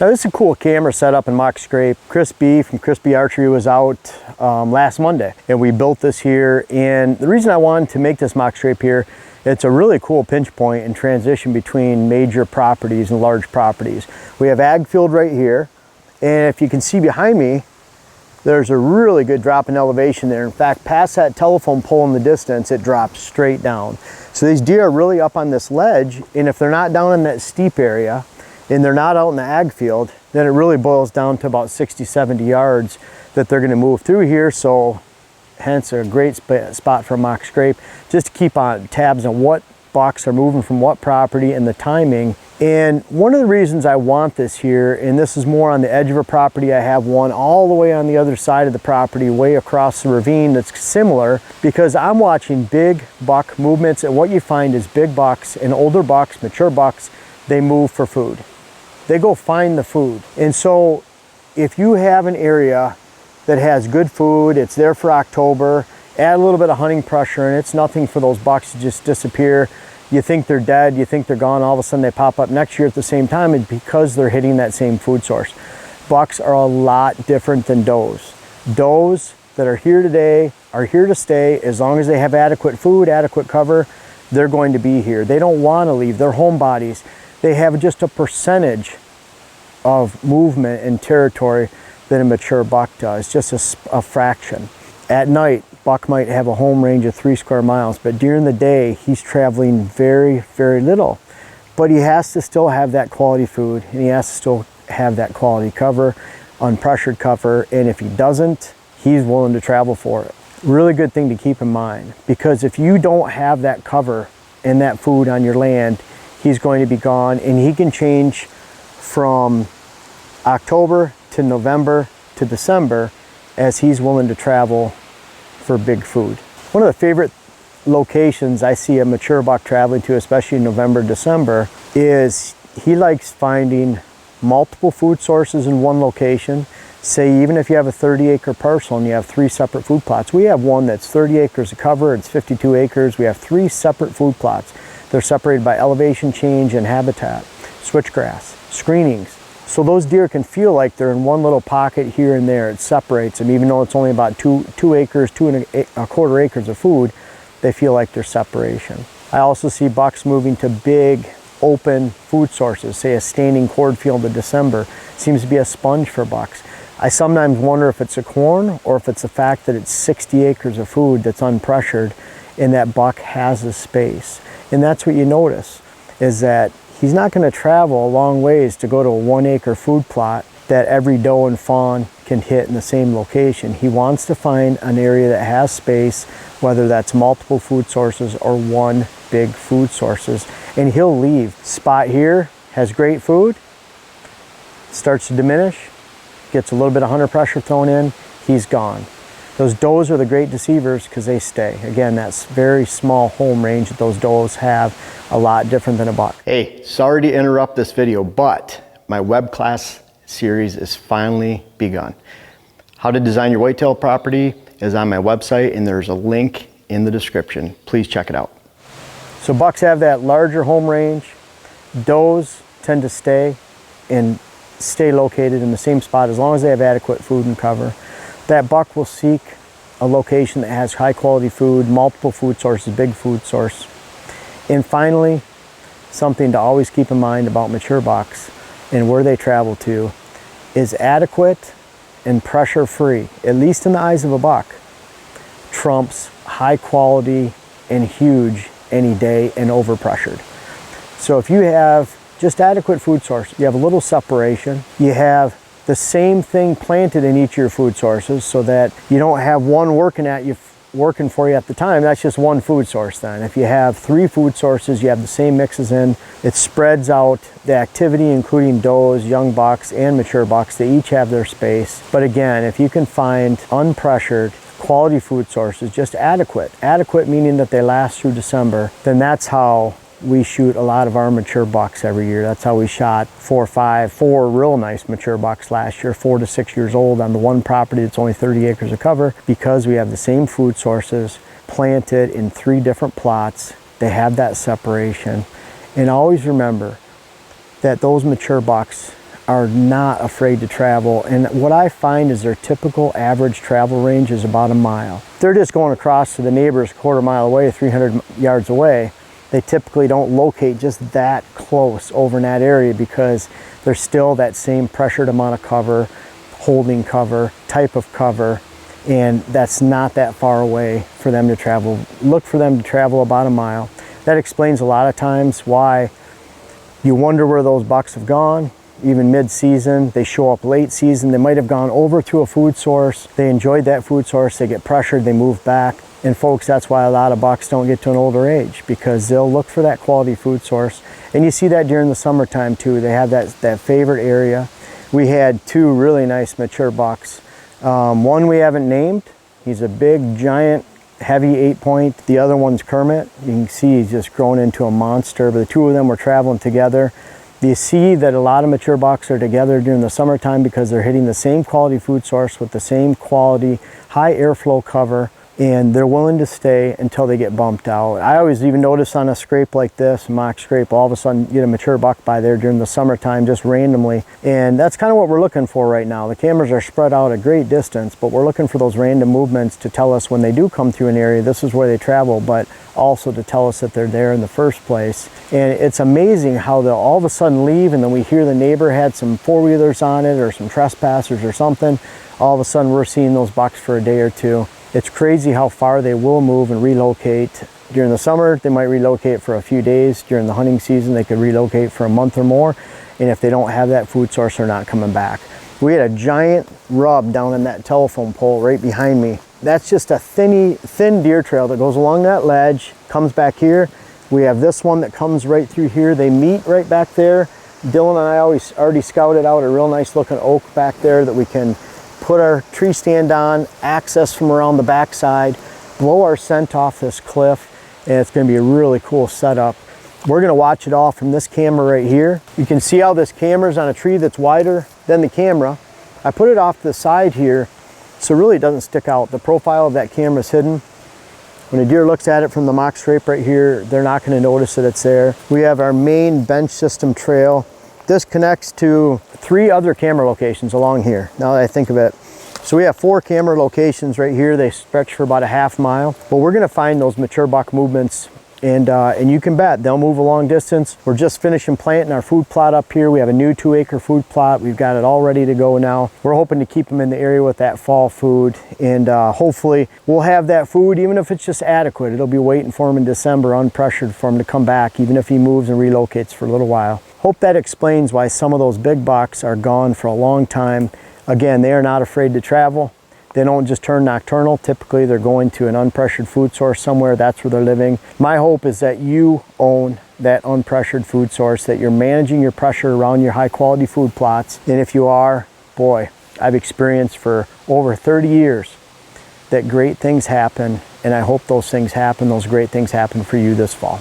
Now this is a cool camera setup in mock scrape. Chris B from Chris B Archery was out last Monday, and we built this here. And the reason I wanted to make this mock scrape here, it's a really cool pinch point and transition between major properties and large properties. We have ag field right here, and if you can see behind me, there's a really good drop in elevation there. In fact, past that telephone pole in the distance, it drops straight down. So these deer are really up on this ledge, and if they're not down in that steep area, and they're not out in the ag field, then it really boils down to about 60, 70 yards that they're gonna move through here. So hence a great spot for a mock scrape, just to keep on tabs on what bucks are moving from what property and the timing. And one of the reasons I want this here, and this is more on the edge of a property, I have one all the way on the other side of the property, way across the ravine that's similar, because I'm watching big buck movements, and what you find is big bucks and older bucks, mature bucks, they move for food. They go find the food. And so if you have an area that has good food, it's there for October, add a little bit of hunting pressure, and it's nothing for those bucks to just disappear. You think they're dead, you think they're gone, all of a sudden they pop up next year at the same time, and because they're hitting that same food source. Bucks are a lot different than does. Does that are here today are here to stay. As long as they have adequate food, adequate cover, they're going to be here. They don't want to leave. They're homebodies. They have just a percentage of movement and territory than a mature buck does, just a fraction. At night, buck might have a home range of 3 square miles, but during the day, he's traveling very, very little. But he has to still have that quality food, and he has to still have that quality cover, unpressured cover, and if he doesn't, he's willing to travel for it. Really good thing to keep in mind, because if you don't have that cover and that food on your land, he's going to be gone, and he can change from October to November to December as he's willing to travel for big food. One of the favorite locations I see a mature buck traveling to, especially in November, December, is he likes finding multiple food sources in one location. Say even if you have a 30-acre parcel and you have 3 separate food plots. We have one that's 30 acres of cover, it's 52 acres. We have 3 separate food plots. They're separated by elevation change and habitat, switchgrass, screenings. So those deer can feel like they're in one little pocket here and there. It separates them, even though it's only about 2 acres, 2¼ acres of food, they feel like there's separation. I also see bucks moving to big, open food sources, say a standing cornfield in December. Seems to be a sponge for bucks. I sometimes wonder if it's a corn or if it's the fact that it's 60 acres of food that's unpressured and that buck has the space. And that's what you notice, is that he's not going to travel a long ways to go to a 1-acre food plot that every doe and fawn can hit in the same location. He wants to find an area that has space, whether that's multiple food sources or one big food sources, and he'll leave. Spot here has great food, starts to diminish, gets a little bit of hunter pressure thrown in, he's gone. Those does are the great deceivers because they stay. Again, that's very small home range that those does have, a lot different than a buck. Hey, sorry to interrupt this video, but my web class series is finally begun. How to design your whitetail property is on my website, and there's a link in the description. Please check it out. So bucks have that larger home range. Does tend to stay located in the same spot as long as they have adequate food and cover. That buck will seek a location that has high quality food, multiple food sources, big food source. And finally, something to always keep in mind about mature bucks and where they travel to is adequate and pressure free, at least in the eyes of a buck, trumps high quality and huge any day and over pressured. So if you have just adequate food source, you have a little separation, you have the same thing planted in each of your food sources so that you don't have one working for you at the time. That's just one food source then. If you have 3 food sources, you have the same mixes in, it spreads out the activity, including does, young bucks, and mature bucks. They each have their space. But again, if you can find unpressured, quality food sources, just adequate meaning that they last through December, then that's how we shoot a lot of our mature bucks every year. That's how we shot 4 real nice mature bucks last year, 4 to 6 years old on the one property that's only 30 acres of cover, because we have the same food sources planted in 3 different plots. They have that separation. And always remember that those mature bucks are not afraid to travel. And what I find is their typical average travel range is about a mile. They're just going across to the neighbors a quarter mile away, 300 yards away. They typically don't locate just that close over in that area because there's still that same pressured amount of cover, holding cover, type of cover, and that's not that far away for them to travel. Look for them to travel about a mile. That explains a lot of times why you wonder where those bucks have gone. Even mid-season, they show up late season. They might have gone over to a food source. They enjoyed that food source. They get pressured, they move back. And folks, that's why a lot of bucks don't get to an older age, because they'll look for that quality food source. And you see that during the summertime too. They have that favorite area. We had two really nice mature bucks. One we haven't named. He's a big, giant, heavy 8-point. The other one's Kermit. You can see he's just grown into a monster, but the two of them were traveling together. You see that a lot of mature bucks are together during the summertime because they're hitting the same quality food source with the same quality, high airflow cover, and they're willing to stay until they get bumped out. I always even notice on a scrape like this, mock scrape, all of a sudden get a mature buck by there during the summertime just randomly. And that's kind of what we're looking for right now. The cameras are spread out a great distance, but we're looking for those random movements to tell us when they do come through an area, this is where they travel, but also to tell us that they're there in the first place. And it's amazing how they'll all of a sudden leave, and then we hear the neighbor had some four-wheelers on it or some trespassers or something. All of a sudden we're seeing those bucks for a day or two. It's crazy how far they will move and relocate. During the summer, they might relocate for a few days. During the hunting season, they could relocate for a month or more. And if they don't have that food source, they're not coming back. We had a giant rub down in that telephone pole right behind me. That's just a thin deer trail that goes along that ledge, comes back here. We have this one that comes right through here. They meet right back there. Dylan and I already scouted out a real nice looking oak back there that we can put our tree stand on, access from around the backside, blow our scent off this cliff, and it's going to be a really cool setup. We're going to watch it all from this camera right here. You can see how this camera's on a tree that's wider than the camera. I put it off to the side here so it really doesn't stick out. The profile of that camera is hidden. When a deer looks at it from the mock scrape right here, they're not going to notice that it's there. We have our main bench system trail. This connects to 3 other camera locations along here, now that I think of it. So we have 4 camera locations right here. They stretch for about a half mile. But we're gonna find those mature buck movements, and you can bet they'll move a long distance. We're just finishing planting our food plot up here. We have a new 2-acre food plot. We've got it all ready to go now. We're hoping to keep them in the area with that fall food, and hopefully we'll have that food, even if it's just adequate. It'll be waiting for him in December, unpressured, for him to come back, even if he moves and relocates for a little while. Hope that explains why some of those big bucks are gone for a long time. Again, they are not afraid to travel. They don't just turn nocturnal. Typically, they're going to an unpressured food source somewhere. That's where they're living. My hope is that you own that unpressured food source, that you're managing your pressure around your high quality food plots. And if you are, boy, I've experienced for over 30 years that great things happen. And I hope those things happen, those great things happen for you this fall.